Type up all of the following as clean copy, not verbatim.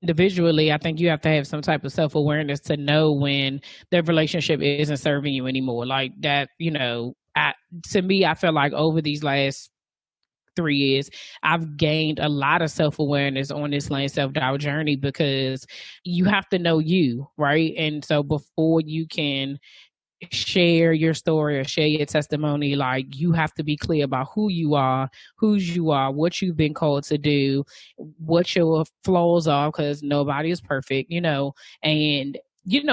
individually, I think you have to have some type of self-awareness to know when the relationship isn't serving you anymore. Like that, to me, I feel like over these last 3 years, I've gained a lot of self awareness on this lane self doubt journey because you have to know you, right? And so before you can share your story or share your testimony, like you have to be clear about who you are, whose you are, what you've been called to do, what your flaws are, because nobody is perfect, and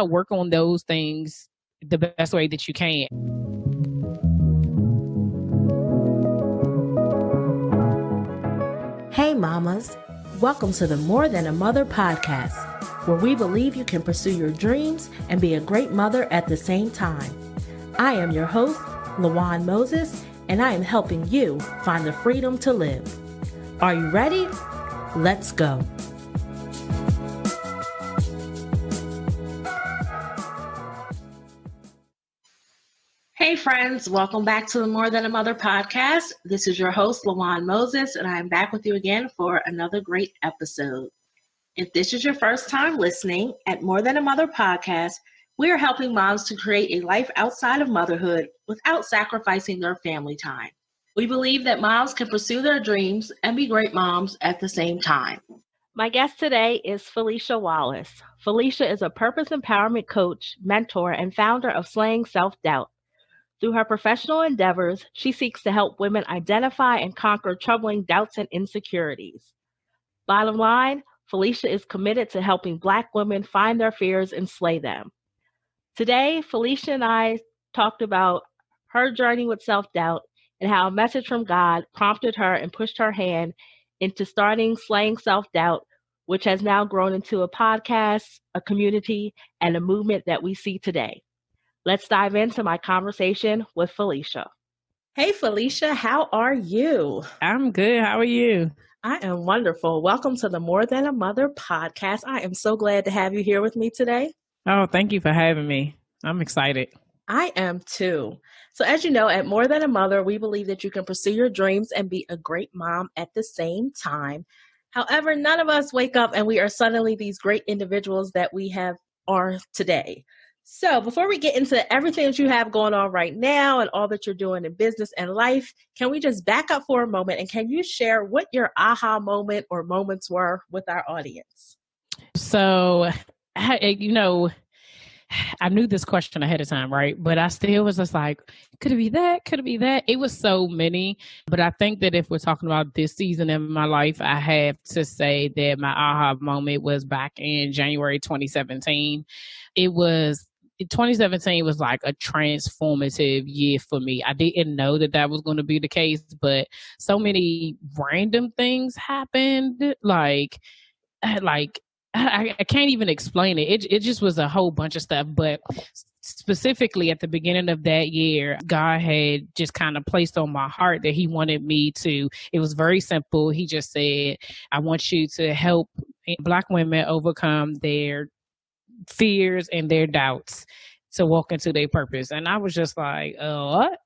work on those things the best way that you can. Hey mamas, welcome to the More Than a Mother podcast, where we believe you can pursue your dreams and be a great mother at the same time. I am your host, LaJuan Moses, and I am helping you find the freedom to live. Are you ready? Let's go. Hey friends, welcome back to the More Than a Mother podcast. This is your host, LaJuan Moses, and I am back with you again for another great episode. If this is your first time listening at More Than a Mother podcast, we are helping moms to create a life outside of motherhood without sacrificing their family time. We believe that moms can pursue their dreams and be great moms at the same time. My guest today is Philicia Wallace. Philicia is a purpose empowerment coach, mentor, and founder of Slaying Self-Doubt. Through her professional endeavors, she seeks to help women identify and conquer troubling doubts and insecurities. Bottom line, Philicia is committed to helping Black women find their fears and slay them. Today, Philicia and I talked about her journey with self-doubt and how a message from God prompted her and pushed her hand into starting Slaying Self-Doubt, which has now grown into a podcast, a community, and a movement that we see today. Let's dive into my conversation with Philicia. Hey, Philicia, how are you? I'm good. How are you? I am wonderful. Welcome to the More Than a Mother podcast. I am so glad to have you here with me today. Oh, thank you for having me. I'm excited. I am too. So as you know, at More Than a Mother, we believe that you can pursue your dreams and be a great mom at the same time. However, none of us wake up and we are suddenly these great individuals that we are today. So before we get into everything that you have going on right now and all that you're doing in business and life, can we just back up for a moment and can you share what your aha moment or moments were with our audience? So, I knew this question ahead of time, right? But I still was just like, could it be that? Could it be that? It was so many. But I think that if we're talking about this season in my life, I have to say that my aha moment was back in January 2017. 2017 was like a transformative year for me. I didn't know that was going to be the case, but so many random things happened. I can't even explain it. It just was a whole bunch of stuff. But specifically at the beginning of that year, God had just kind of placed on my heart that he wanted me to, it was very simple. He just said, I want you to help Black women overcome their fears and their doubts to walk into their purpose. And I was just like, what?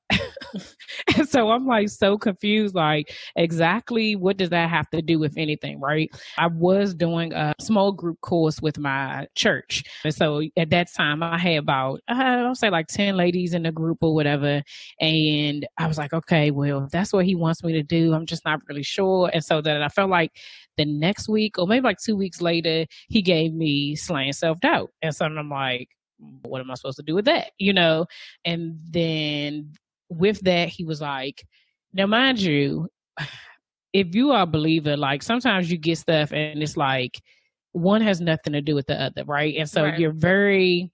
And so I'm like so confused, like exactly what does that have to do with anything, right? I was doing a small group course with my church. And so at that time I had about, I'll say like 10 ladies in the group or whatever. And I was like, okay, well, if that's what he wants me to do, I'm just not really sure. And so then I felt like the next week or maybe like 2 weeks later, he gave me Slaying Self-Doubt. And so I'm like, what am I supposed to do with that? And then with that, he was like, now mind you, if you are a believer, like sometimes you get stuff and it's like one has nothing to do with the other, right? And so You're very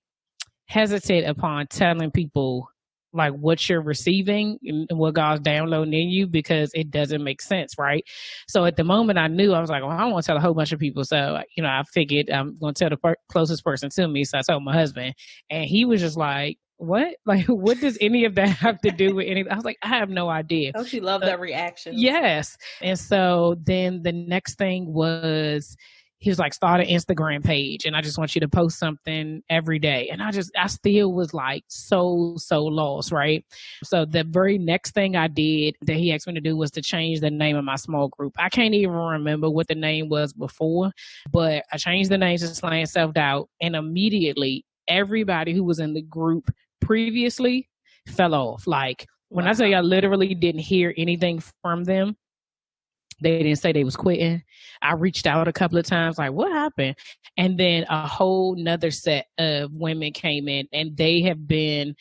hesitant upon telling people like what you're receiving and what God's downloading in you because it doesn't make sense, right? So at the moment I knew, I was like, well, I don't want to tell a whole bunch of people. So, I figured I'm going to tell the closest person to me. So I told my husband and he was just like, what? Like, what does any of that have to do with anything? I was like, I have no idea. Don't you love that reaction? Yes. And so then the next thing was he was like, start an Instagram page and I just want you to post something every day. And I still was like so lost, right? So the very next thing I did that he asked me to do was to change the name of my small group. I can't even remember what the name was before, but I changed the name to Slaying Self-Doubt, and immediately everybody who was in the group previously fell off. Like when I tell you I literally didn't hear anything from them. They didn't say they was quitting. I reached out a couple of times, like, what happened? And then a whole nother set of women came in, and they have been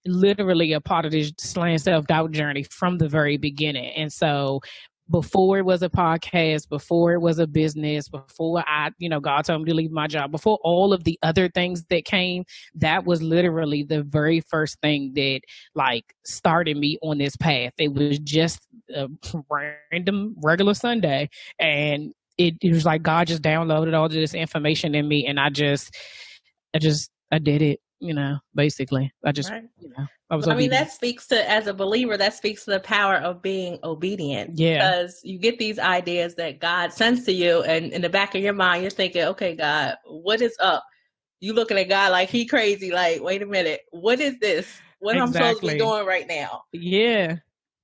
literally a part of this Slaying Self-Doubt journey from the very beginning. And so before it was a podcast, before it was a business, before God told me to leave my job, before all of the other things that came, that was literally the very first thing that like started me on this path. It was just a random regular Sunday, and it was like God just downloaded all of this information in me, and I did it, basically. Right. I was obedient. That speaks to, as a believer, that speaks to the power of being obedient. Yeah. Because you get these ideas that God sends to you, and in the back of your mind, you're thinking, okay, God, what is up? You looking at God like he crazy, like, wait a minute, what is this? What I'm supposed to be doing right now? Yeah.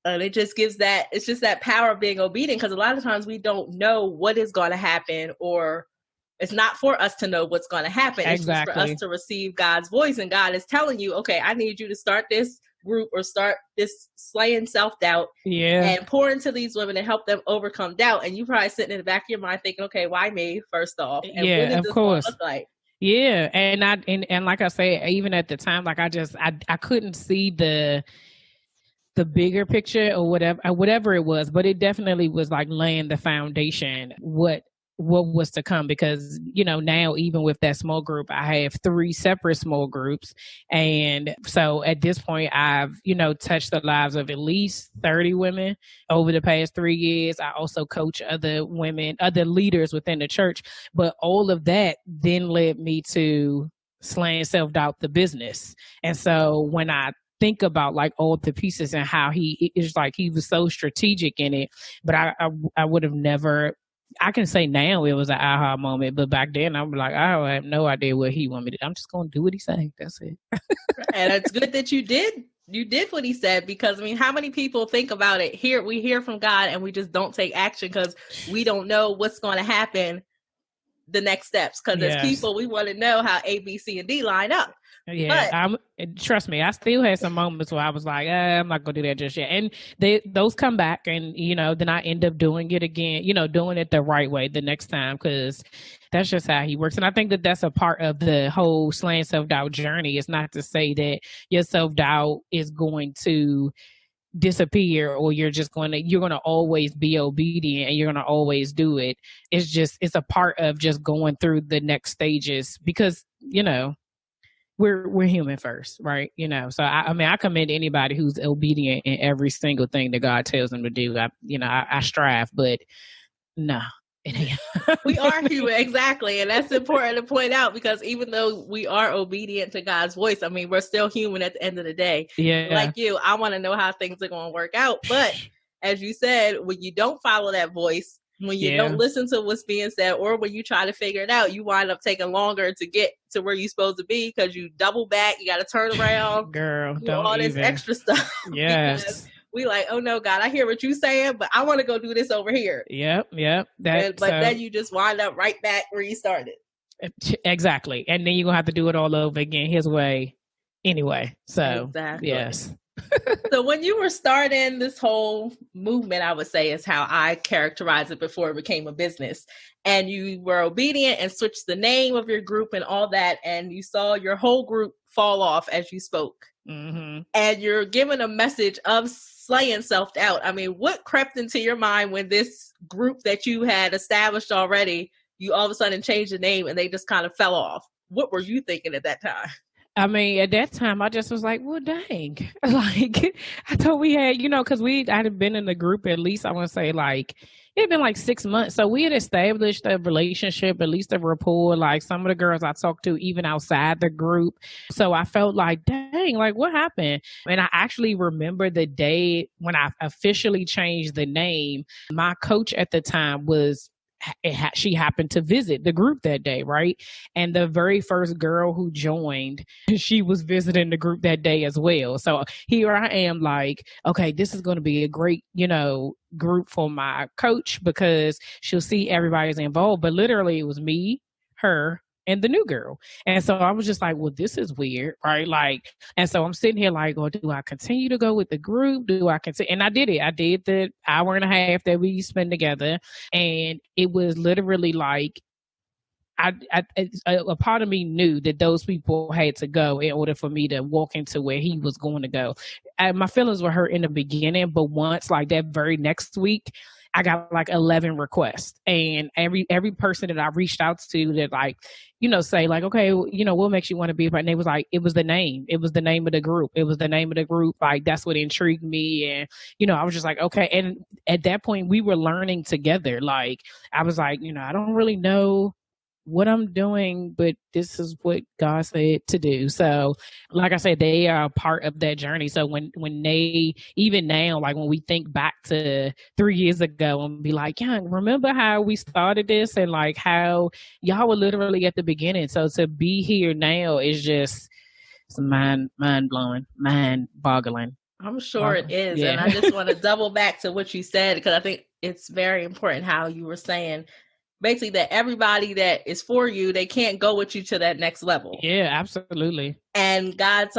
And it's just that power of being obedient, because a lot of times we don't know what is going to happen, or it's not for us to know what's going to happen. It's just for us to receive God's voice. And God is telling you, okay, I need you to start this group or start this Slaying Self-Doubt and pour into these women and help them overcome doubt. And you probably sitting in the back of your mind thinking, okay, why me first off? And what does this look like? Yeah. And like I say, even at the time, like I couldn't see the bigger picture or whatever it was, but it definitely was like laying the foundation, what was to come, because now even with that small group, I have 3 separate small groups, and so at this point I've touched the lives of at least 30 women over the past 3 years. I also coach other leaders within the church, but all of that then led me to Slaying Self-Doubt, the business. And so when I think about like all the pieces and how he was so strategic in it, but I would have never. I can say now it was an aha moment, but back then I'm like, I have no idea what he wanted me to do. I'm just going to do what he said. That's it. And it's good that you did what he said, because how many people think about it? We hear from God and we just don't take action because we don't know what's going to happen the next steps. Because as people, we want to know how A, B, C, and D line up. Yeah, trust me, I still had some moments where I was like, I'm not going to do that just yet. And those come back, and, then I end up doing it again, doing it the right way the next time, because that's just how he works. And I think that that's a part of the whole Slaying Self-Doubt journey. It's not to say that your self-doubt is going to disappear, or you're going to always be obedient and you're going to always do it. It's a part of just going through the next stages, because, we're human first, right? So I commend anybody who's obedient in every single thing that God tells them to do. I strive, but no. We are human, exactly. And that's important to point out, because even though we are obedient to God's voice, we're still human at the end of the day. Yeah. Like you, I want to know how things are going to work out. But as you said, when you don't follow that voice, when you don't listen to what's being said, or when you try to figure it out, you wind up taking longer to get to where you're supposed to be, because you double back, you got to turn around, girl, do all this extra stuff. Yes. We like, oh no, God, I hear what you're saying, but I want to go do this over here. Yep. But then you just wind up right back where you started. Exactly. And then you're going to have to do it all over again his way anyway. So, exactly. Yes. So when you were starting this whole movement, I would say is how I characterize it before it became a business, and you were obedient and switched the name of your group and all that, and you saw your whole group fall off as you spoke. Mm-hmm. And you're giving a message of slaying self-doubt. What crept into your mind when this group that you had established already, you all of a sudden changed the name and they just kind of fell off? What were you thinking at that time? At that time, I just was like, well, dang. Like, I thought we had, because I had been in the group at least, I want to say, like, it had been like 6 months. So we had established a relationship, at least a rapport, like some of the girls I talked to, even outside the group. So I felt like, dang, like, what happened? And I actually remember the day when I officially changed the name. My coach at the time she happened to visit the group that day, right? And the very first girl who joined, she was visiting the group that day as well. So here I am like, okay, this is going to be a great, group for my coach because she'll see everybody's involved. But literally, it was me, her, and the new girl. And so I was just like, well, this is weird, right? Like, and so I'm sitting here like, well, do I continue to go with the group? Do I continue? And I did it. I did the hour and a half that we spent together. And it was literally like, a part of me knew that those people had to go in order for me to walk into where he was going to go. My feelings were hurt in the beginning, but once, like that very next week, I got like 11 requests, and every person that I reached out to that like, say like, okay, what makes you want to be a part? And it was like, it was the name of the group. It was the name of the group. Like, that's what intrigued me. And, I was just like, okay. And at that point we were learning together. Like, I was like, I don't really know what I'm doing, but this is what God said to do. So, like I said, they are a part of that journey. So when they, even now, like when we think back to 3 years ago and be like, yeah, remember how we started this and like how y'all were literally at the beginning. So to be here now is just mind blowing, mind boggling. I'm sure it is. Yeah. And I just want to double back to what you said, because I think it's very important how you were saying basically that everybody that is for you, they can't go with you to that next level. Yeah, absolutely. And God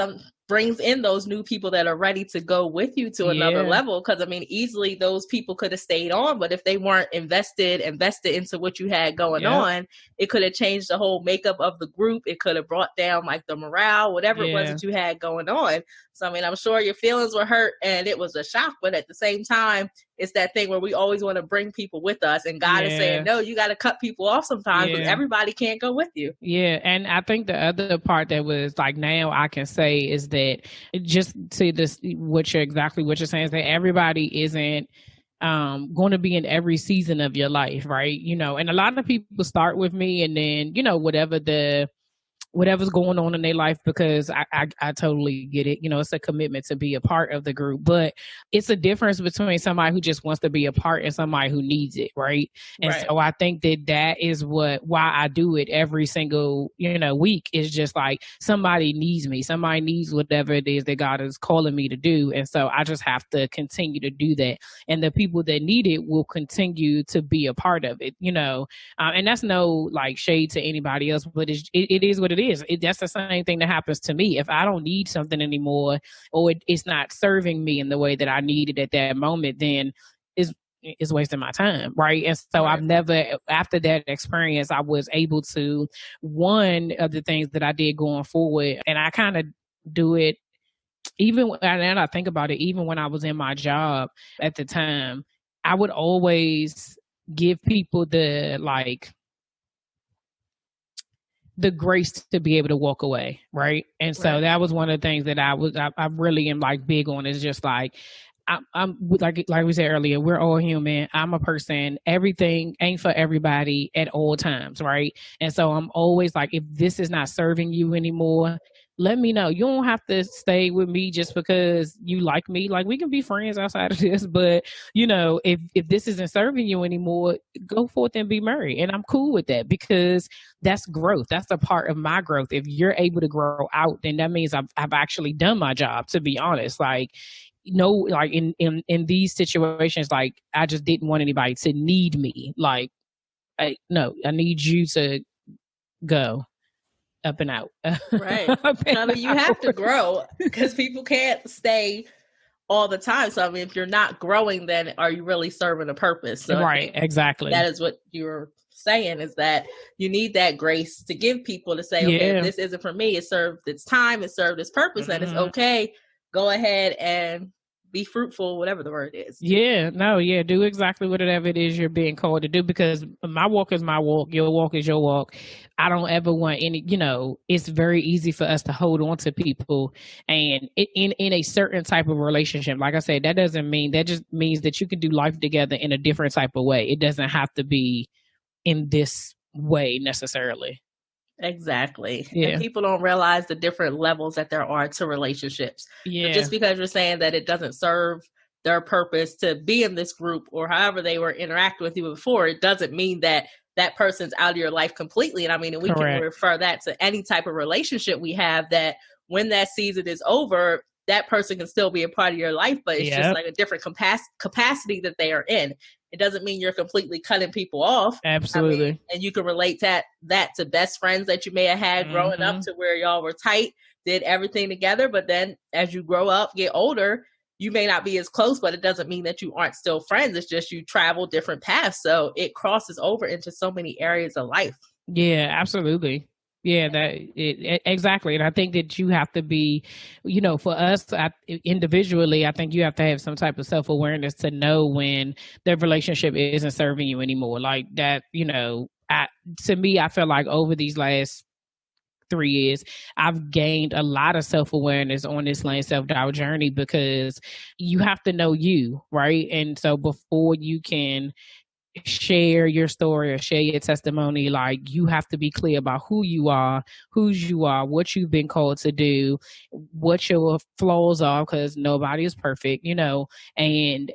brings in those new people that are ready to go with you to another level. Because, easily those people could have stayed on, but if they weren't invested into what you had going on, it could have changed the whole makeup of the group. It could have brought down like the morale, whatever it was that you had going on. So, I'm sure your feelings were hurt and it was a shock, but at the same time, it's that thing where we always want to bring people with us, and God is saying, no, you got to cut people off sometimes because everybody can't go with you. Yeah. And I think the other part that was like, now I can say is that just to this, what you're saying is that everybody isn't going to be in every season of your life, right? And a lot of people start with me and then, whatever's going on in their life, because I totally get it. It's a commitment to be a part of the group, but it's a difference between somebody who just wants to be a part and somebody who needs it. Right. And so I think that is why I do it every single, week, is just like somebody needs me. Somebody needs whatever it is that God is calling me to do. And so I just have to continue to do that. And the people that need it will continue to be a part of it, and that's no like shade to anybody else, but it is what it is. That's the same thing that happens to me. If I don't need something anymore, or it's not serving me in the way that I needed at that moment, then it's wasting my time, right? And so I've never, after that experience, I was able to, one of the things that I did going forward, and I kind of do it even, and I think about it, even when I was in my job at the time, I would always give people the grace to be able to walk away. Right. And so that was one of the things that I really am like big on, is just like, I'm like we said earlier, we're all human. I'm a person. Everything ain't for everybody at all times. Right. And so I'm always like, if this is not serving you anymore, let me know. You don't have to stay with me just because you like me. Like, we can be friends outside of this, but if this isn't serving you anymore, go forth and be married. And I'm cool with that, because that's growth. That's a part of my growth. If you're able to grow out, then that means I've actually done my job, to be honest. Like, like in these situations, like, I just didn't want anybody to need me. Like, I need you to go up and out. Right. You have to grow, because people can't stay all the time. So, if you're not growing, then are you really serving a purpose? So right. Exactly. That is what you're saying, is that you need that grace to give people to say, okay, if this isn't for me, it served its time, it served its purpose, and it's okay. Go ahead and be fruitful, whatever the word is. Do exactly whatever it is you're being called to do, because my walk is my walk, your walk is your walk. I don't ever want any, it's very easy for us to hold on to people, and in a certain type of relationship. Like I said, that just means that you can do life together in a different type of way. It doesn't have to be in this way necessarily. Exactly. Yeah. And people don't realize the different levels that there are to relationships. Yeah. But just because you're saying that it doesn't serve their purpose to be in this group or however they were interacting with you before, it doesn't mean that that person's out of your life completely. And I mean, we can refer that to any type of relationship we have, that when that season is over, that person can still be a part of your life, but it's just like a different capacity that they are in. It doesn't mean you're completely cutting people off. Absolutely. I mean, and you can relate that to best friends that you may have had growing up, to where y'all were tight, did everything together. But then as you grow up, get older, you may not be as close, but it doesn't mean that you aren't still friends. It's just you travel different paths. So it crosses over into so many areas of life. Yeah, absolutely. Yeah, exactly. And I think that you have to be, for us individually, I think you have to have some type of self-awareness to know when the relationship isn't serving you anymore. Like that, to me, I feel like over these last 3 years, I've gained a lot of self-awareness on this lane self-doubt journey, because you have to know you, right? And so before you can share your story or share your testimony, like you have to be clear about who you are, whose you are, what you've been called to do, what your flaws are, because nobody is perfect, and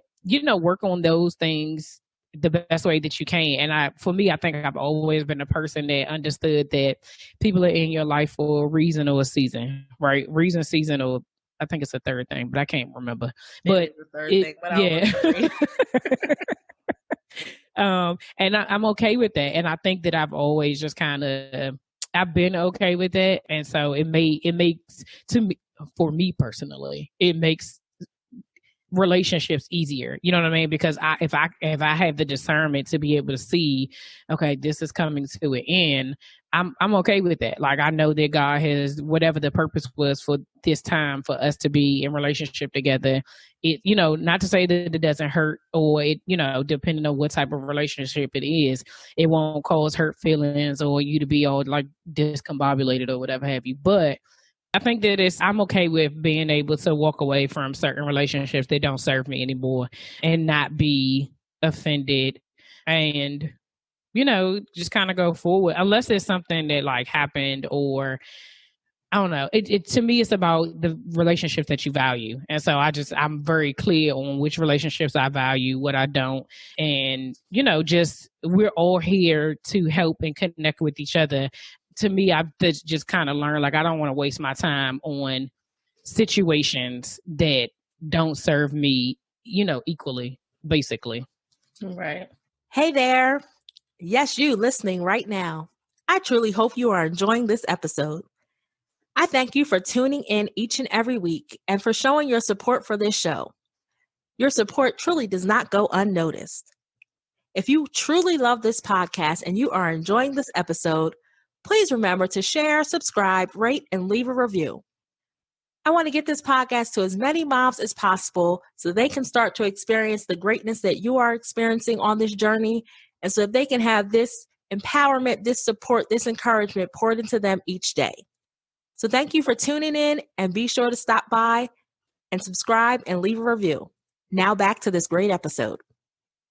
work on those things the best way that you can. And I think I've always been a person that understood that people are in your life for a reason or a season, right? Reason, season, or I think it's a third thing, but I can't remember. But and I'm okay with that. And I think that I've always just I've been okay with that. And so it makes, to me, for me personally, it makes relationships easier. You know what I mean? Because if I have the discernment to be able to see, okay, this is coming to an end, I'm okay with that. Like I know that God has whatever the purpose was for this time for us to be in relationship together. It, not to say that it doesn't hurt, or it, depending on what type of relationship it is, it won't cause hurt feelings or you to be all like discombobulated or whatever have you. But I think that I'm okay with being able to walk away from certain relationships that don't serve me anymore and not be offended and, just kind of go forward, unless it's something that like happened, or I don't know. It to me, it's about the relationships that you value. And so I'm very clear on which relationships I value, what I don't. And, just we're all here to help and connect with each other. To me, I've just kind of learned, like, I don't want to waste my time on situations that don't serve me, equally, basically. Right. Hey there. Yes, you listening right now. I truly hope you are enjoying this episode. I thank you for tuning in each and every week and for showing your support for this show. Your support truly does not go unnoticed. If you truly love this podcast and you are enjoying this episode, please remember to share, subscribe, rate, and leave a review. I want to get this podcast to as many moms as possible so they can start to experience the greatness that you are experiencing on this journey, and so they can have this empowerment, this support, this encouragement poured into them each day. So thank you for tuning in, and be sure to stop by and subscribe and leave a review. Now back to this great episode.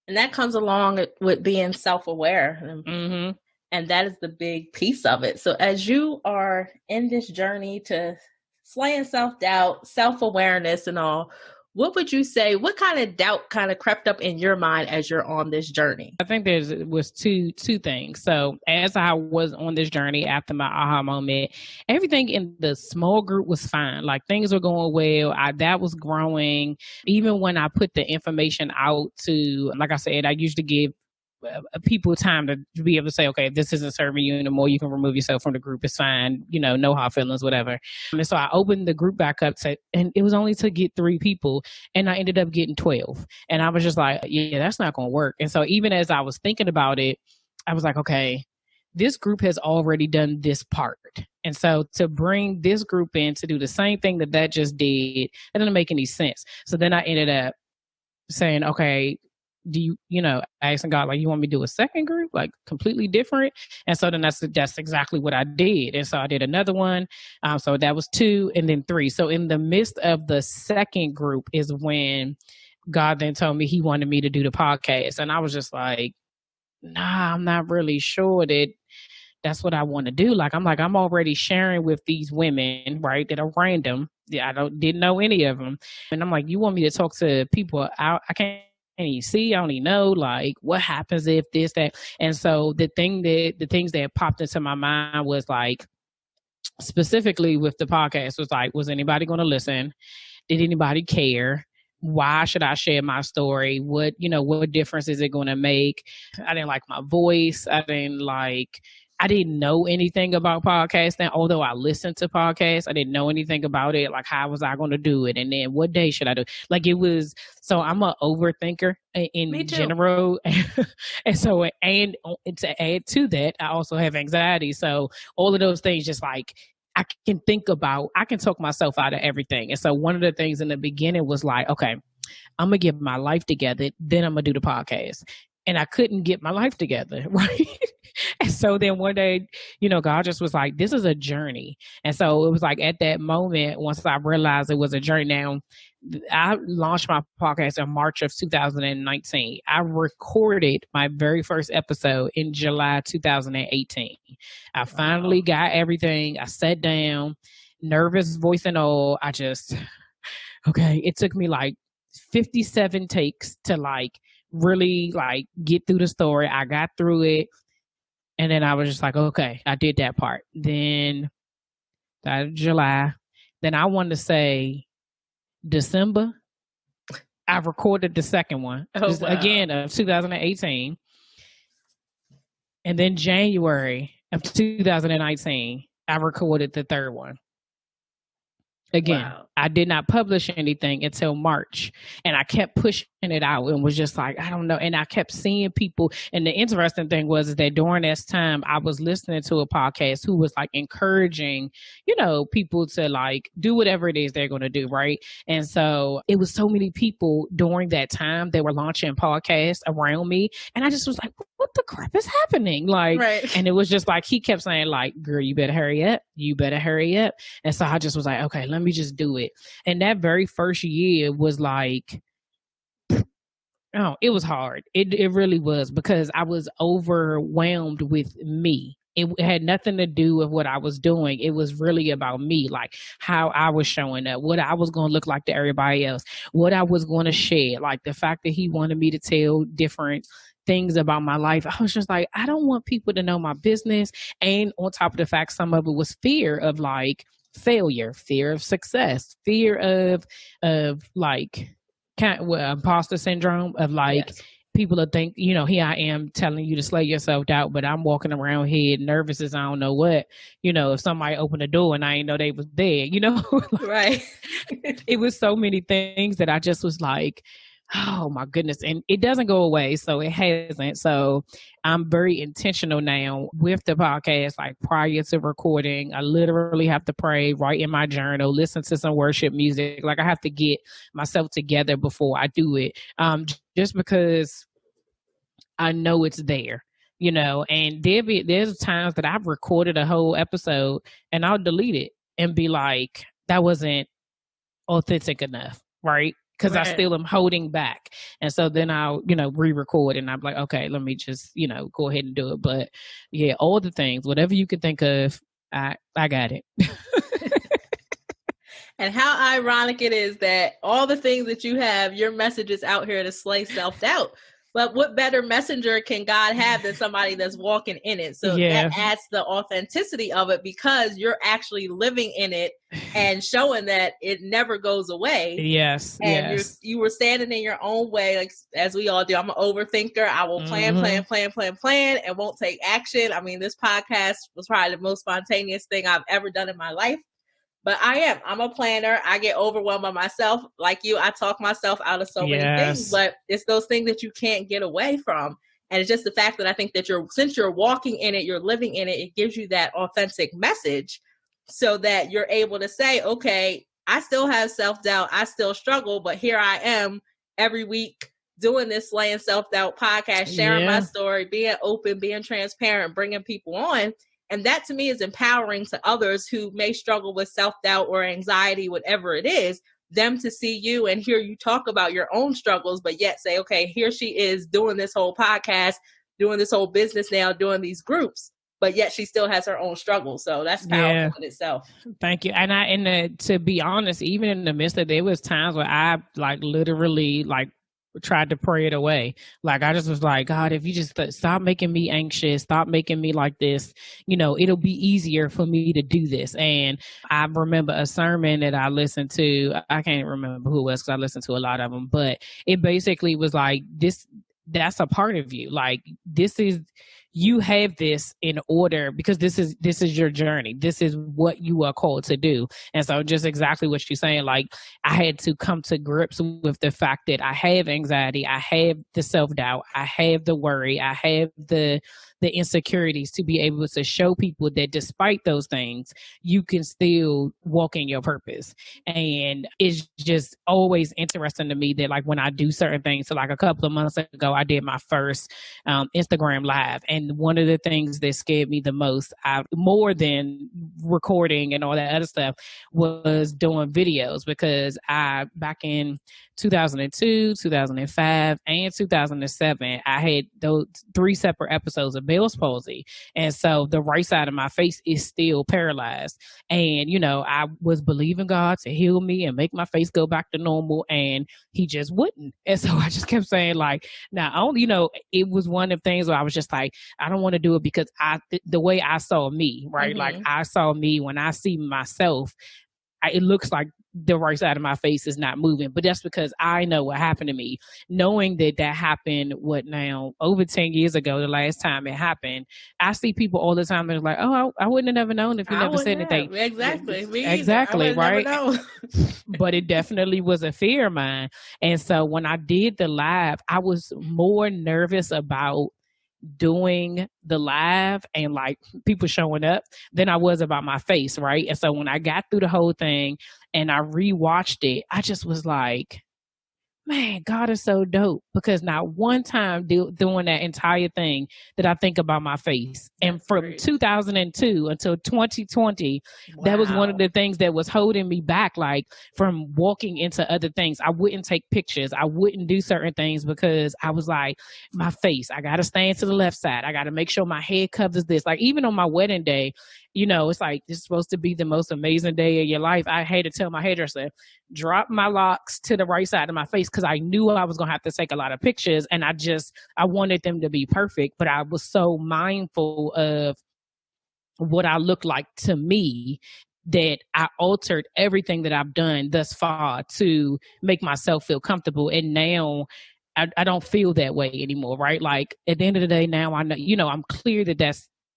And that comes along with being self-aware. Mm-hmm. And that is the big piece of it. So as you are in this journey to slaying self-doubt, self-awareness and all, what would you say, what kind of doubt kind of crept up in your mind as you're on this journey? I think there was two things. So as I was on this journey after my aha moment, everything in the small group was fine. Like things were going well. That was growing. Even when I put the information out to, like I said, I usually give people time to be able to say, okay, if this isn't serving you anymore, you can remove yourself from the group. It's fine. No hard feelings, whatever. And so I opened the group back up and it was only to get 3 people, and I ended up getting 12. And I was just like, yeah, that's not going to work. And so even as I was thinking about it, I was like, okay, this group has already done this part. And so to bring this group in to do the same thing that just did, that didn't make any sense. So then I ended up saying, okay, do you, asking God, like, you want me to do a second group, like completely different? And so then that's exactly what I did. And so I did another one. So that was 2 and then 3. So in the midst of the second group is when God then told me he wanted me to do the podcast. And I was just like, nah, I'm not really sure that that's what I want to do. Like, I'm already sharing with these women, right, that are random. Yeah, didn't know any of them. And I'm like, you want me to talk to people I can't even see, I don't even know, like, what happens if this, that. And so the things that popped into my mind was like, specifically with the podcast, was like, was anybody going to listen? Did anybody care? Why should I share my story? What difference is it going to make? I didn't like my voice. I didn't know anything about podcasting. Although I listened to podcasts, I didn't know anything about it. Like, how was I going to do it? And then what day should I do? Like, it was, so I'm an overthinker in general. And so, and to add to that, I also have anxiety. So all of those things, just like, I can talk myself out of everything. And so one of the things in the beginning was like, okay, I'm going to get my life together. Then I'm going to do the podcast. And I couldn't get my life together. Right. And so then one day, God just was like, this is a journey. And so it was like at that moment, once I realized it was a journey. Now, I launched my podcast in March of 2019. I recorded my very first episode in July 2018. I finally got everything. I sat down, nervous, voice and all. It took me like 57 takes to like really like get through the story. I got through it. And then I was just like, okay, I did that part. Then that July. Then I wanted to say December, I recorded the second one. Again, of 2018. And then January of 2019, I recorded the third one. Again, I did not publish anything until March, and I kept pushing it out and was just like, I don't know. And I kept seeing people. And the interesting thing was that during this time, I was listening to a podcast who was like encouraging, people to like do whatever it is they're going to do. Right. And so it was so many people during that time that were launching podcasts around me. And I just was like, what the crap is happening? Like, right. And it was just like, he kept saying like, girl, you better hurry up. You better hurry up. And so I just was like, okay, let me just do it. And that very first year was like, it was hard. It really was, because I was overwhelmed with me. It had nothing to do with what I was doing. It was really about me, like how I was showing up, what I was going to look like to everybody else, what I was going to share. Like the fact that he wanted me to tell different things about my life. I was just like, I don't want people to know my business. And on top of the fact, some of it was fear of like failure, fear of success, fear of like imposter syndrome of like, yes. People will think, here I am telling you to slay yourself out, but I'm walking around here nervous as I don't know what, if somebody opened the door and I didn't know they was there, like, right. It was so many things that I just was like, oh my goodness. And it doesn't go away. So it hasn't. So I'm very intentional now with the podcast. Like prior to recording, I literally have to pray, write in my journal, listen to some worship music. Like I have to get myself together before I do it. Just because I know it's there, and there's times that I've recorded a whole episode and I'll delete it and be like, that wasn't authentic enough. Right. Because I still am holding back. And so then I'll, re-record and I'm like, okay, let me just, go ahead and do it. But yeah, all the things, whatever you can think of, I got it. And how ironic it is that all the things that you have, your message is out here to slay self-doubt. But what better messenger can God have than somebody that's walking in it? So that adds the authenticity of it, because you're actually living in it and showing that it never goes away. Yes. And you were standing in your own way, like as we all do. I'm an overthinker. I will plan, and won't take action. I mean, this podcast was probably the most spontaneous thing I've ever done in my life. But I'm a planner. I get overwhelmed by myself. Like you, I talk myself out of so many things, but it's those things that you can't get away from. And it's just the fact that I think that since you're walking in it, you're living in it, it gives you that authentic message so that you're able to say, okay, I still have self-doubt. I still struggle, but here I am every week doing this Slaying Self-Doubt podcast, sharing my story, being open, being transparent, bringing people on. And that to me is empowering to others who may struggle with self-doubt or anxiety, whatever it is, them to see you and hear you talk about your own struggles, but yet say, okay, here she is doing this whole podcast, doing this whole business now, doing these groups. but yet she still has her own struggles. So that's powerful in itself. Thank you. And to be honest, even in the midst of, there was times where I like literally like tried to pray it away. Like I just was like, God, if you just stop making me anxious, stop making me like this, you know, it'll be easier for me to do this. And I remember a sermon that I listened to. I can't remember who it was because I listened to a lot of them, but it basically was like this. That's a part of you. Like this is, you have this in order because this is your journey. This is what you are called to do. And so just exactly what you're saying, like I had to come to grips with the fact that I have anxiety, I have the self-doubt, I have the worry, I have the insecurities, to be able to show people that despite those things, you can still walk in your purpose. And it's just always interesting to me that like when I do certain things, so like a couple of months ago, I did my first Instagram live. And one of the things that scared me the most, more than recording and all that other stuff, was doing videos, because I, back in 2002, 2005, and 2007, I had those 3 separate episodes of Bell's palsy. And so the right side of my face is still paralyzed. And, you know, I was believing God to heal me and make my face go back to normal, and he just wouldn't. And so I just kept saying like, not only, you know, it was one of the things where I was just like, I don't want to do it because the way I saw me, right? Mm-hmm. Like I saw me, when I see myself, it looks like the right side of my face is not moving, but that's because I know what happened to me. Knowing that happened, over 10 years ago, the last time it happened, I see people all the time and it's like, oh, I wouldn't have never known if you never said anything. Exactly. Exactly. Right. But it definitely was a fear of mine. And so when I did the live, I was more nervous about doing the live and like people showing up than I was about my face, right? And so when I got through the whole thing and I rewatched it, I just was like, man, God is so dope, because not one time doing that entire thing did I think about my face. And that's from great. 2002 until 2020, wow. That was one of the things that was holding me back, like from walking into other things. I wouldn't take pictures. I wouldn't do certain things because I was like, my face, I got to stand to the left side. I got to make sure my head covers this. Like even on my wedding day, you know, it's like, this is supposed to be the most amazing day of your life. I had to tell my hairdresser, drop my locks to the right side of my face, because I knew I was going to have to take a lot of pictures, and I wanted them to be perfect, but I was so mindful of what I looked like to me that I altered everything that I've done thus far to make myself feel comfortable. And now I don't feel that way anymore, right? Like at the end of the day, now I know, you know, I'm clear that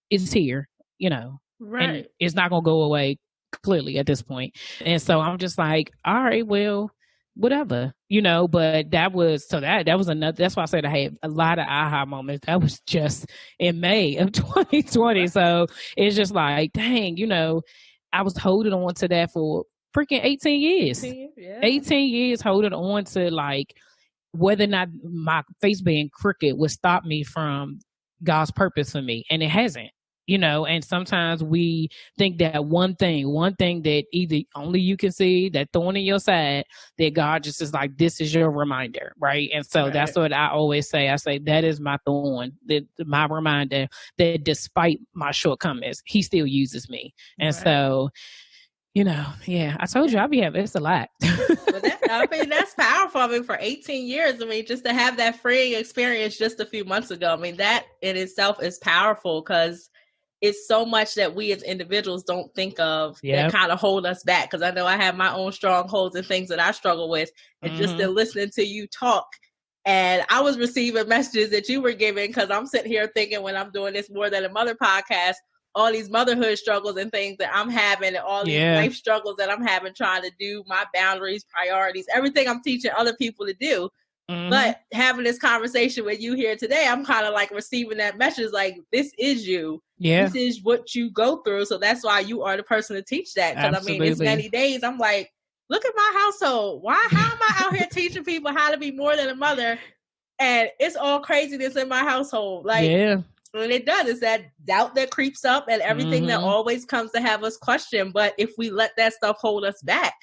it's here, you know. Right. And it's not going to go away clearly at this point. And so I'm just like, all right, well, whatever, you know, but that was another, that's why I said I had a lot of aha moments. That was just in May of 2020. So it's just like, dang, you know, I was holding on to that for freaking 18 years. 18 years holding on to like whether or not my face being crooked would stop me from God's purpose for me. And it hasn't. You know, and sometimes we think that one thing that either only you can see, that thorn in your side, that God just is like, this is your reminder, right? And so that's what I always say. I say, that is my thorn, my reminder that despite my shortcomings, he still uses me. And so, you know, yeah, I told you I'll be having, it's a lot. That's powerful. I mean, for 18 years, I mean, just to have that freeing experience just a few months ago, I mean, that in itself is powerful, because it's so much that we as individuals don't think of that kind of hold us back. Because I know I have my own strongholds and things that I struggle with. And just in listening to you talk, and I was receiving messages that you were giving, because I'm sitting here thinking, when I'm doing this More Than a Mother podcast, all these motherhood struggles and things that I'm having, and all these life struggles that I'm having, trying to do my boundaries, priorities, everything I'm teaching other people to do. But having this conversation with you here today, I'm kind of like receiving that message, like, this is you. Yeah. This is what you go through. So that's why you are the person to teach that. Because I mean, it's many days I'm like, look at my household. How am I out here teaching people how to be more than a mother? And it's all craziness in my household. Like, and it does. It's that doubt that creeps up and everything that always comes to have us question. But if we let that stuff hold us back,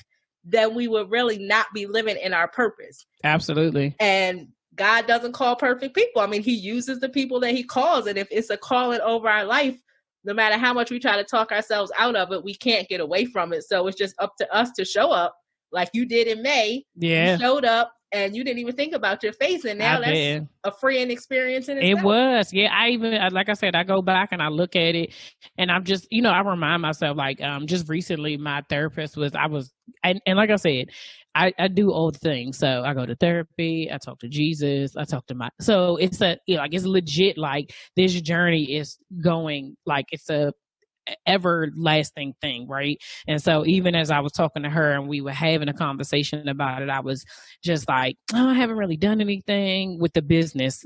then we would really not be living in our purpose. Absolutely. And God doesn't call perfect people. I mean, he uses the people that he calls. And if it's a calling over our life, no matter how much we try to talk ourselves out of it, we can't get away from it. So it's just up to us to show up like you did in May. Yeah. You showed up and you didn't even think about your face. And now that's a freeing experience in itself. It was. Yeah. I even, like I said, I go back and I look at it and I'm just, I remind myself, like, just recently my therapist and like I said, I do old things. So I go to therapy, I talk to Jesus, I talk to so it's it's legit. Like this journey is going, like it's a everlasting thing, right? And so even as I was talking to her and we were having a conversation about it, I was just like, oh, I haven't really done anything with the business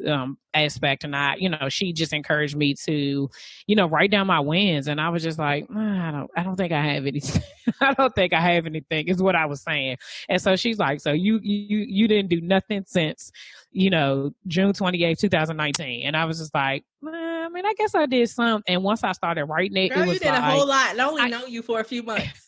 aspect. And she just encouraged me to, write down my wins. And I was just like, I don't think I have anything. I don't think I have anything is what I was saying. And so she's like, so you didn't do nothing since, June 28th, 2019. And I was just like, I mean, I guess I did some. And once I started writing it, girl, it was you did a whole lot. I only know you for a few months.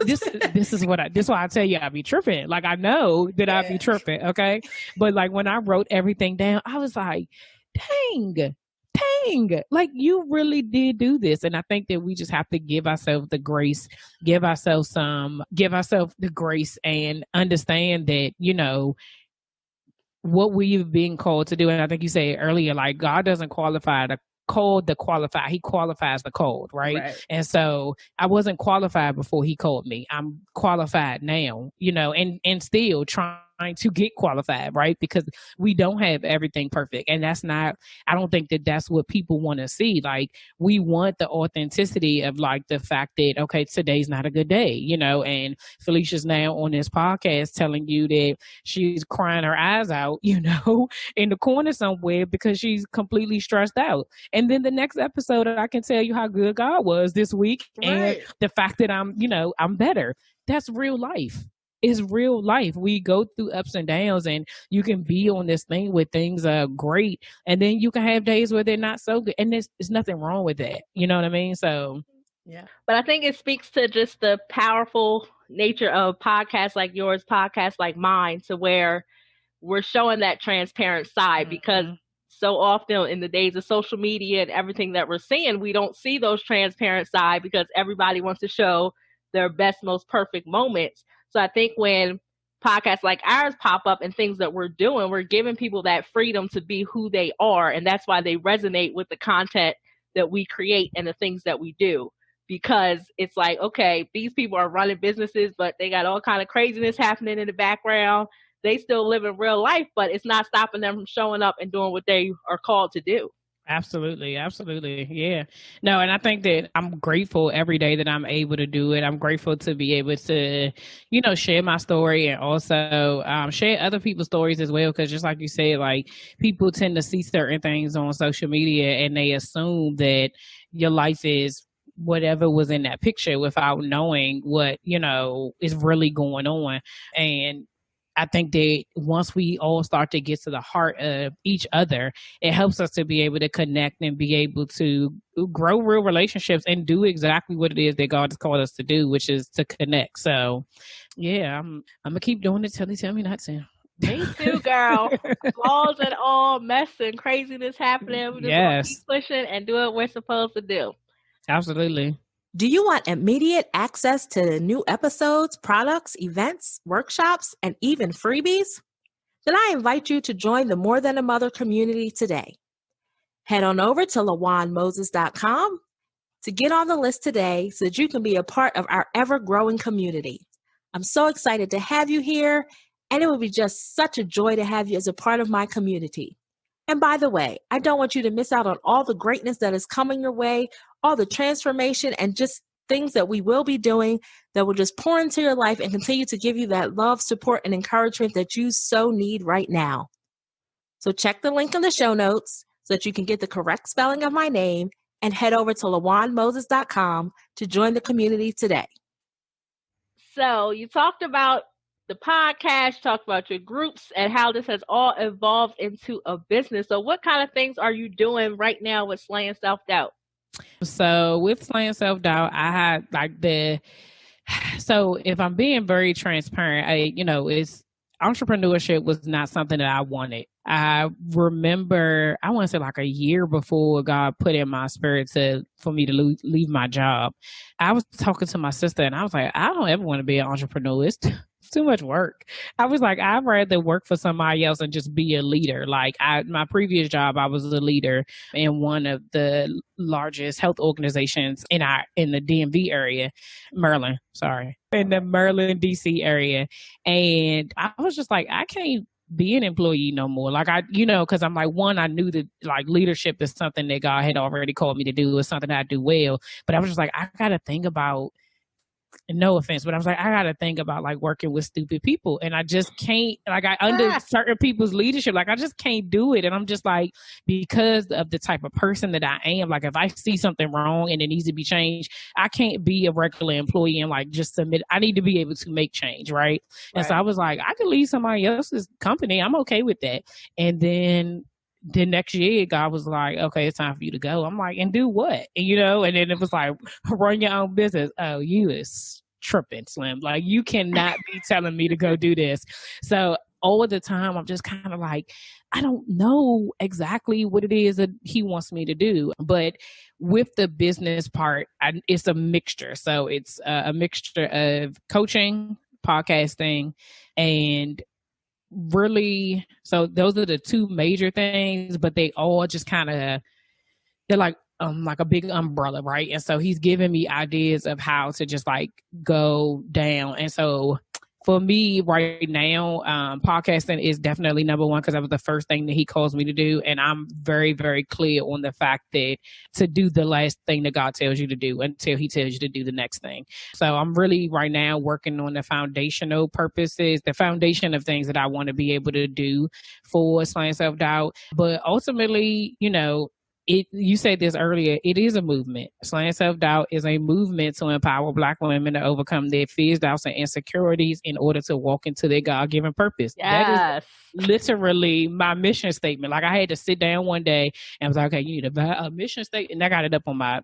this is why I tell you I be tripping. Like I know that I be tripping, okay? But like when I wrote everything down, I was like, dang, like you really did do this. And I think that we just have to give ourselves the grace, give ourselves the grace and understand that, what we've been called to do. And I think you said earlier, like God doesn't qualify the called the qualified. He qualifies the called, right? And so I wasn't qualified before he called me. I'm qualified now, and still trying to get qualified, right? Because we don't have everything perfect. And I don't think that that's what people want to see. Like we want the authenticity of like the fact that, okay, today's not a good day, and Felicia's now on this podcast telling you that she's crying her eyes out, in the corner somewhere because she's completely stressed out. And then the next episode, I can tell you how good God was this week and the fact that I'm better. That's real life. It's real life. We go through ups and downs, and you can be on this thing where things are great, and then you can have days where they're not so good, and there's nothing wrong with that. You know what I mean? So, yeah. But I think it speaks to just the powerful nature of podcasts like yours, podcasts like mine, to where we're showing that transparent side, because so often in the days of social media and everything that we're seeing, we don't see those transparent side because everybody wants to show their best, most perfect moments. So I think when podcasts like ours pop up and things that we're doing, we're giving people that freedom to be who they are. And that's why they resonate with the content that we create and the things that we do. Because it's like, okay, these people are running businesses, but they got all kind of craziness happening in the background. They still live in real life, but it's not stopping them from showing up and doing what they are called to do. Absolutely. Absolutely. Yeah. No, and I think that I'm grateful every day that I'm able to do it. I'm grateful to be able to, share my story and also share other people's stories as well. Because just like you said, like people tend to see certain things on social media and they assume that your life is whatever was in that picture without knowing what, is really going on. And I think that once we all start to get to the heart of each other, it helps us to be able to connect and be able to grow real relationships and do exactly what it is that God has called us to do, which is to connect. So, yeah, I'm gonna keep doing it till He tell me not to. Me too, girl. Flaws and all, mess and craziness happening. We just keep pushing and do what we're supposed to do. Absolutely. Do you want immediate access to new episodes, products, events, workshops, and even freebies? Then I invite you to join the More Than a Mother community today. Head on over to lawanmoses.com to get on the list today so that you can be a part of our ever-growing community. I'm so excited to have you here, and it will be just such a joy to have you as a part of my community. And by the way, I don't want you to miss out on all the greatness that is coming your way, all the transformation and just things that we will be doing that will just pour into your life and continue to give you that love, support, and encouragement that you so need right now. So check the link in the show notes so that you can get the correct spelling of my name and head over to lawanmoses.com to join the community today. So you talked about the podcast, talked about your groups and how this has all evolved into a business. So what kind of things are you doing right now with Slaying Self-Doubt? So with Slaying Self-Doubt, I had so if I'm being very transparent, entrepreneurship was not something that I wanted. I remember, I want to say like a year before God put in my spirit for me to leave my job. I was talking to my sister and I was like, I don't ever want to be an entrepreneur. It's too much work. I was like, I'd rather work for somebody else and just be a leader. Like my previous job, I was a leader in one of the largest health organizations in the DMV area, Maryland, in the Maryland, DC area. And I was just like, I can't be an employee no more. Like because I'm like, one, I knew that like leadership is something that God had already called me to do. It's something I do well. But I was just like, I got to think about, no offense, but I was like, I got to think about like working with stupid people. And I just can't, like under certain people's leadership, like I just can't do it. And I'm just like, because of the type of person that I am, like if I see something wrong and it needs to be changed, I can't be a regular employee and like just submit. I need to be able to make change. Right. And so I was like, I could leave somebody else's company. I'm okay with that. And then the next year, God was like, okay, it's time for you to go. I'm like, and do what? And, and then it was like, run your own business. Oh, you is tripping, Slim. Like, you cannot be telling me to go do this. So all the time, I'm just kind of like, I don't know exactly what it is that he wants me to do. But with the business part, it's a mixture. So it's a mixture of coaching, podcasting, and really, so those are the two major things, but they all just kind of, they're like a big umbrella, right? And so he's giving me ideas of how to just like go down. And so for me right now, podcasting is definitely number one because that was the first thing that he calls me to do. And I'm very, very clear on the fact that to do the last thing that God tells you to do until he tells you to do the next thing. So I'm really right now working on the foundational purposes, the foundation of things that I want to be able to do for Slaying Self-Doubt. But ultimately, you said this earlier, it is a movement. Slaying Self-Doubt is a movement to empower Black women to overcome their fears, doubts, and insecurities in order to walk into their God-given purpose. Yes. That is literally my mission statement. Like I had to sit down one day and I was like, okay, you need a mission statement. And I got it up on my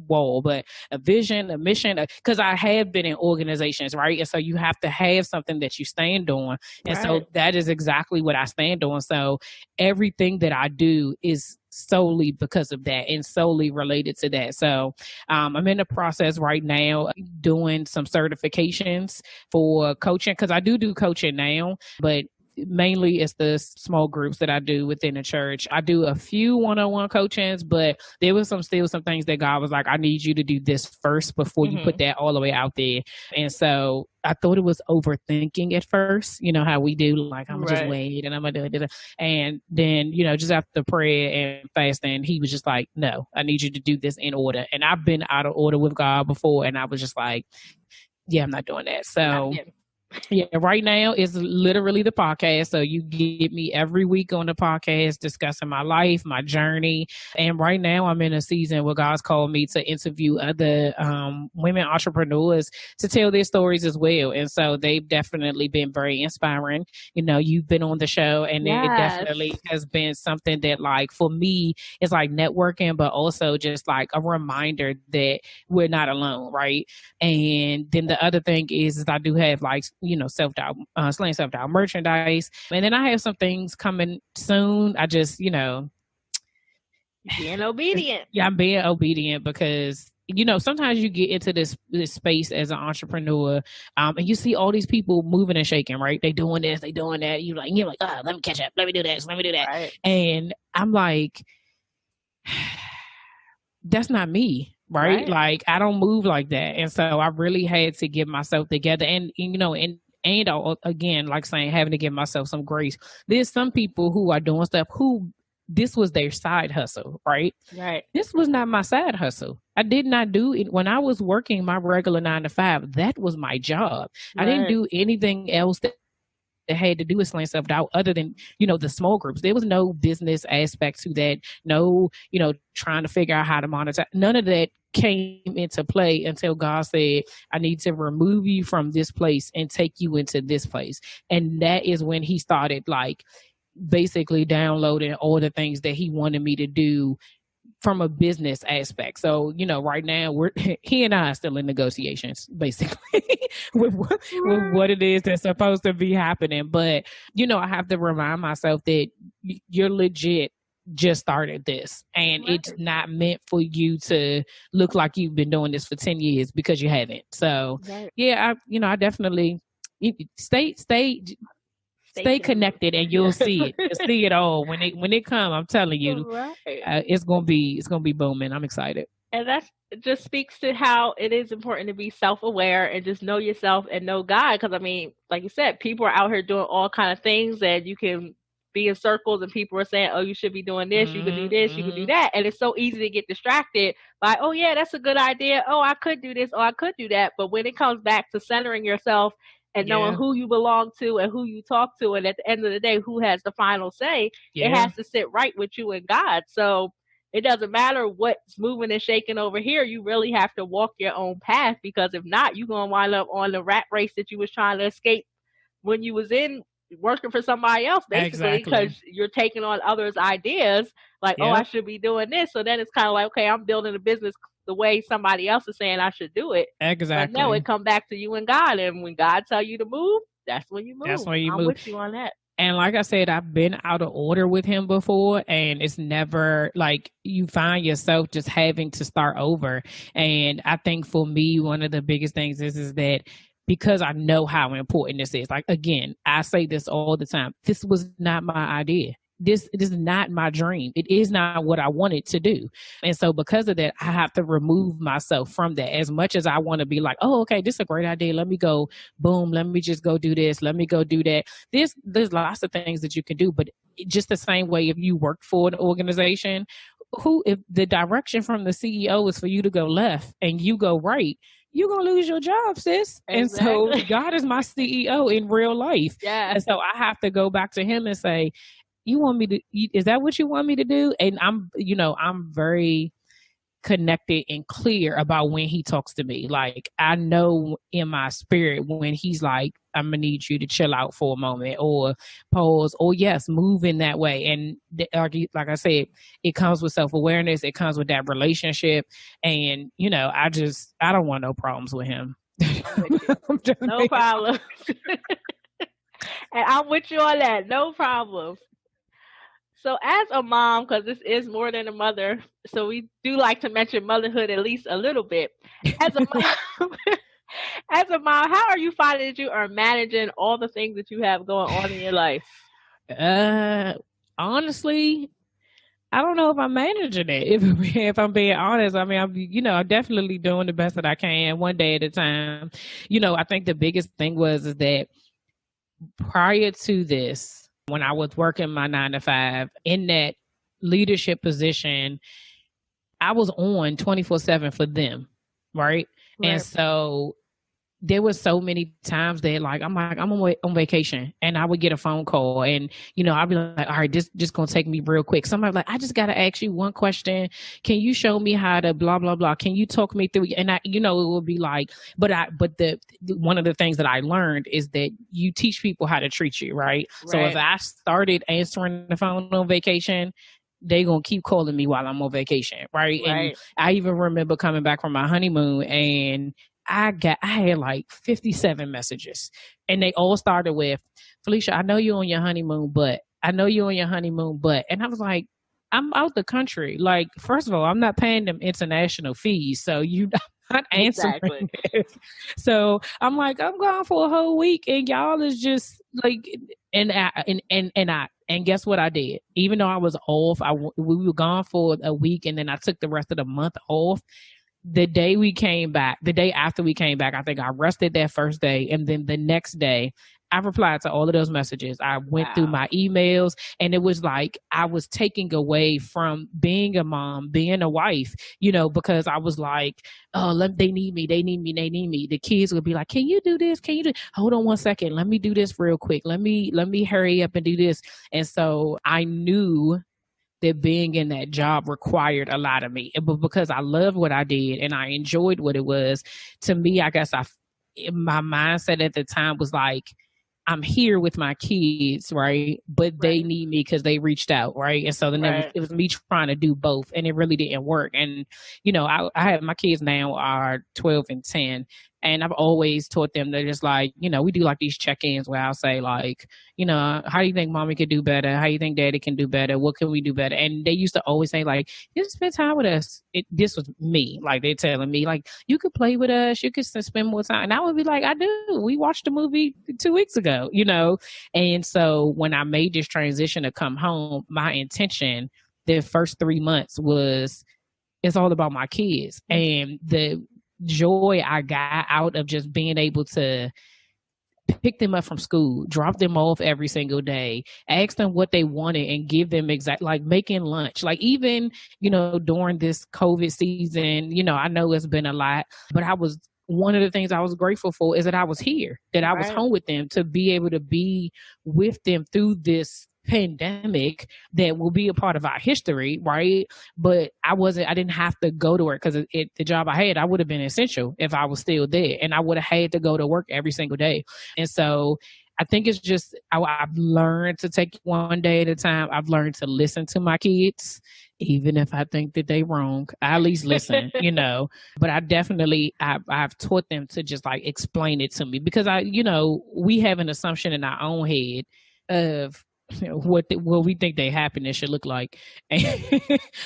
wall, but a vision, a mission, because I have been in organizations, right? And so you have to have something that you stand on. And so that is exactly what I stand on. So everything that I do is solely because of that and solely related to that. So I'm in the process right now doing some certifications for coaching because I do coaching now, but mainly it's the small groups that I do within the church. I do a few one-on-one coachings, but there was still some things that God was like, I need you to do this first before you put that all the way out there. And so I thought it was overthinking at first, how we do, like, I'm just wait and I'm going to do it. And then, just after prayer and fasting, he was just like, no, I need you to do this in order. And I've been out of order with God before. And I was just like, yeah, I'm not doing that. So yeah, right now is literally the podcast. So you get me every week on the podcast discussing my life, my journey. And right now I'm in a season where God's called me to interview other women entrepreneurs to tell their stories as well. And so they've definitely been very inspiring. You've been on the show and it definitely has been something that like for me is like networking, but also just like a reminder that we're not alone, right? And then the other thing is I do have like self-doubt, Slaying Self-Doubt merchandise. And then I have some things coming soon. I just, being obedient. Yeah, I'm being obedient because, sometimes you get into this space as an entrepreneur and you see all these people moving and shaking, right? They doing this, they doing that. You're like, oh, let me catch up. Let me do this. Let me do that. Right. And I'm like, that's not me. Right? Like I don't move like that. And so I really had to get myself together and, and again, like saying, having to give myself some grace. There's some people who are doing stuff who this was their side hustle, right? Right. This was not my side hustle. I did not do it when I was working my regular 9 to 5. That was my job. Right. I didn't do anything else that had to do with Slaying Self-Doubt other than, the small groups. There was no business aspect to that. No, trying to figure out how to monetize. None of that came into play until God said, I need to remove you from this place and take you into this place. And that is when he started like basically downloading all the things that he wanted me to do from a business aspect. So, right now he and I are still in negotiations, basically, with what it is that's supposed to be happening. But, I have to remind myself that you're legit just started this, and it's not meant for you to look like you've been doing this for 10 years, because you haven't. So yeah, I definitely stay connected, and you'll see it. You'll see it all when it comes. I'm telling you, it's gonna be booming. I'm excited. And that just speaks to how it is important to be self-aware and just know yourself and know God. Because like you said, people are out here doing all kind of things, and you can be in circles and people are saying, oh, you should be doing this, you could do this, you could do that. And it's so easy to get distracted by, oh yeah, that's a good idea. Oh, I could do this, or I could do that. But when it comes back to centering yourself and knowing who you belong to and who you talk to, and at the end of the day, who has the final say, it has to sit right with you and God. So it doesn't matter what's moving and shaking over here. You really have to walk your own path, because if not, you're going to wind up on the rat race that you was trying to escape when you was in working for somebody else, basically, because you're taking on others' ideas like, oh, I should be doing this. So then it's kind of like, okay, I'm building a business the way somebody else is saying I should do it. Exactly. But no, it come back to you and God. And when God tell you to move, that's when you move. That's when you I'm move. with you on that. And like I said, I've been out of order with him before, and it's never like you find yourself just having to start over. And I think for me, one of the biggest things is that because I know how important this is. Like, again, I say this all the time. This was not my idea. This is not my dream. It is not what I wanted to do. And so because of that, I have to remove myself from that. As much as I want to be like, oh, okay, this is a great idea. Let me go, boom, let me just go do this. Let me go do that. There's lots of things that you can do, but just the same way if you work for an organization, if the direction from the CEO is for you to go left and you go right, you're going to lose your job, sis. Exactly. And so God is my CEO in real life. Yeah. And so I have to go back to him and say, is that what you want me to do? And I'm very connected and clear about when he talks to me. Like, I know in my spirit when he's like, I'm gonna need you to chill out for a moment, or pause, or yes, move in that way. And like I said, it comes with self-awareness. It comes with that relationship. And, I don't want no problems with him. No problem. And I'm with you on that. No problem. So as a mom, because this is more than a mother, so we do like to mention motherhood at least a little bit. As a mom, how are you finding that you are managing all the things that you have going on in your life? Honestly, I don't know if I'm managing it. If I'm being honest, I'm definitely doing the best that I can, one day at a time. I think the biggest thing is that prior to this, when I was working my 9-to-5 in that leadership position, I was on 24/7 for them. Right. And so there were so many times that I'm on vacation, and I would get a phone call, and, I'd be like, all right, this just going to take me real quick. Somebody like, I just got to ask you one question. Can you show me how to blah, blah, blah? Can you talk me through? And it would be like, but one of the things that I learned is that you teach people how to treat you. Right. So if I started answering the phone on vacation, they going to keep calling me while I'm on vacation. Right. And I even remember coming back from my honeymoon, and I had like 57 messages, and they all started with, Philicia, I know you're on your honeymoon, but and I was like, I'm out the country. Like, first of all, I'm not paying them international fees, so you not answering this. So I'm like, I'm gone for a whole week, and y'all is just like, and guess what I did? Even though I was off, we were gone for a week, and then I took the rest of the month off. The day after we came back, I think I rested that first day. And then the next day, I replied to all of those messages. I went through my emails, and it was like I was taking away from being a mom, being a wife, because I was like, oh, they need me. The kids would be like, can you do this? Hold on one second. Let me do this real quick. Let me hurry up and do this. And so I knew that being in that job required a lot of me, but because I loved what I did and I enjoyed what it was, to me, I guess my mindset at the time was like, I'm here with my kids, right? But they need me because they reached out, right? And so then it was me trying to do both, and it really didn't work. And, you know, I have my kids now are 12 and 10. And I've always taught them that just like, you know, we do like these check-ins where I'll say like, you know, how do you think mommy could do better? How do you think daddy can do better? What can we do better? And they used to always say like, you spend time with us. This was me. Like they're telling me like, you could play with us. You could spend more time. And I would be like, I do. We watched a movie 2 weeks ago, you know? And so when I made this transition to come home, my intention the first 3 months was, it's all about my kids. And the joy I got out of just being able to pick them up from school, drop them off every single day, ask them what they wanted and give them like making lunch. Like even, you know, during this COVID season, you know, I know it's been a lot, but one of the things I was grateful for is that I was here, that I was home with them to be able to be with them through this pandemic that will be a part of our history, right? But I didn't have to go to work because the job I had, I would have been essential if I was still there, and I would have had to go to work every single day. And so I think it's just, I've learned to take one day at a time. I've learned to listen to my kids, even if I think that they wrong. I at least listen, you know. But I definitely, I've taught them to just like explain it to me, because we have an assumption in our own head of what we think their happiness should look like.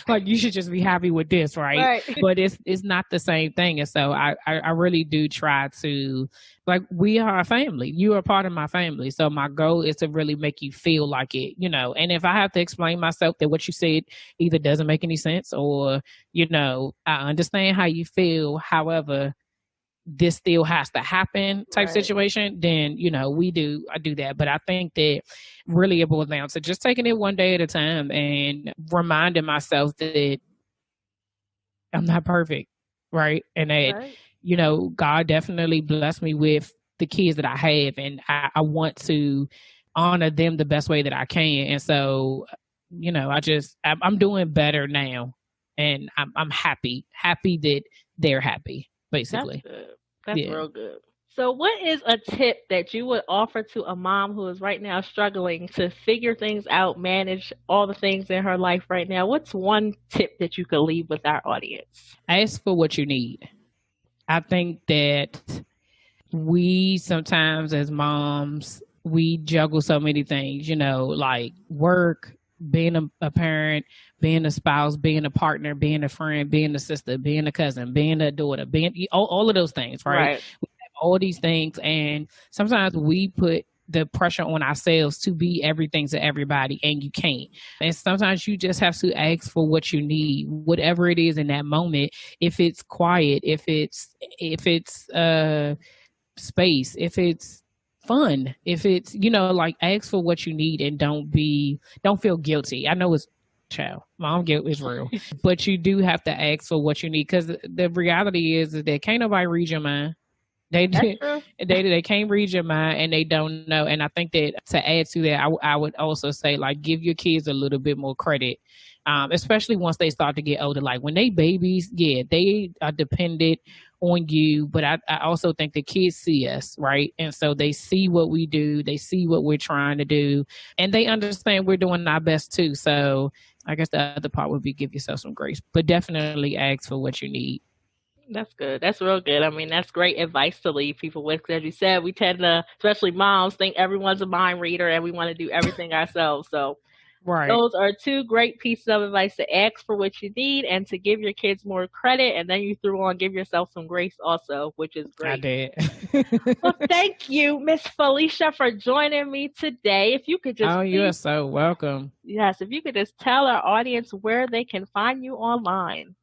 Like you should just be happy with this, right? But it's not the same thing. And so I really do try to, like, we are a family. You are a part of my family. So my goal is to really make you feel like it, you know. And if I have to explain myself that what you said either doesn't make any sense or, you know, I understand how you feel, however, this still has to happen type situation, then, you know, I do that. But I think that really it boils down to just taking it one day at a time and reminding myself that I'm not perfect, right? And that, you know, God definitely blessed me with the kids that I have, and I want to honor them the best way that I can. And so, you know, I'm doing better now, and I'm happy that they're happy, basically. That's real good. So what is a tip that you would offer to a mom who is right now struggling to figure things out, manage all the things in her life right now? What's one tip that you could leave with our audience? Ask for what you need. I think that we sometimes as moms, we juggle so many things, you know, like work, being a parent, being a spouse, being a partner, being a friend, being a sister, being a cousin, being a daughter, being all of those things, right? We have all these things, and sometimes we put the pressure on ourselves to be everything to everybody, and you can't. And sometimes you just have to ask for what you need, whatever it is in that moment. If it's quiet, if it's space, if it's fun, if it's, you know, like, ask for what you need and don't feel guilty. I know it's mom guilt is real, but you do have to ask for what you need, because the reality is that can't nobody read your mind. They can't read your mind, and they don't know. And I think that to add to that, I would also say, like, give your kids a little bit more credit, especially once they start to get older. Like when they babies, they are dependent on you, but I also think the kids see us, right? And so they see what we do, they see what we're trying to do, and they understand we're doing our best too. So I guess the other part would be give yourself some grace, but definitely ask for what you need. That's good. That's real good. I mean, that's great advice to leave people with. As you said, we tend to, especially moms, think everyone's a mind reader and we want to do everything ourselves. So those are two great pieces of advice: to ask for what you need and to give your kids more credit. And then you threw on give yourself some grace also, which is great. I did. Well, thank you, Miss Philicia, for joining me today. If you could just you are so welcome. Yes, if you could just tell our audience where they can find you online.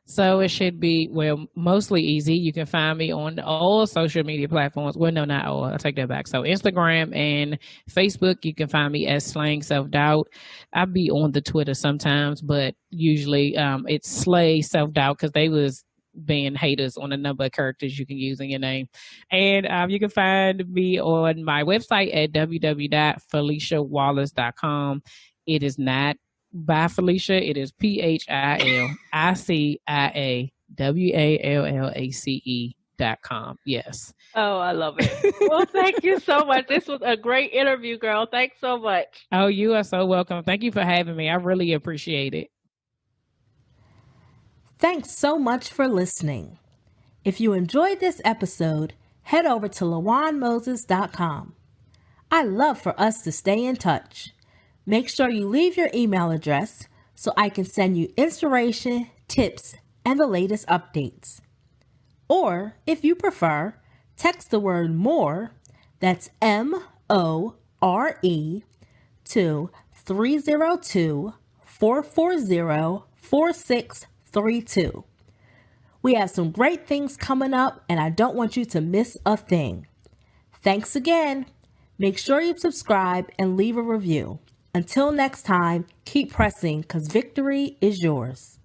So it should be, mostly easy. You can find me on all social media platforms. Well, no, not all. I'll take that back. So Instagram and Facebook, you can find me as Slaying Self-Doubt. I'll be on the Twitter sometimes, but usually it's Slay Self-Doubt, because they was being haters on a number of characters you can use in your name. And you can find me on my website at www.FeliciaWallace.com. It is not by Philicia. It is PhiliciaWallace. lawanmoses.com. Yes. Oh, I love it. Well, thank you so much. This was a great interview, girl. Thanks so much. Oh, you are so welcome. Thank you for having me. I really appreciate it. Thanks so much for listening. If you enjoyed this episode, head over to lawanmoses.com. I love for us to stay in touch. Make sure you leave your email address so I can send you inspiration, tips, and the latest updates. Or, if you prefer, text the word MORE, that's MORE, to 302-440-4632. We have some great things coming up, and I don't want you to miss a thing. Thanks again. Make sure you subscribe and leave a review. Until next time, keep pressing because victory is yours.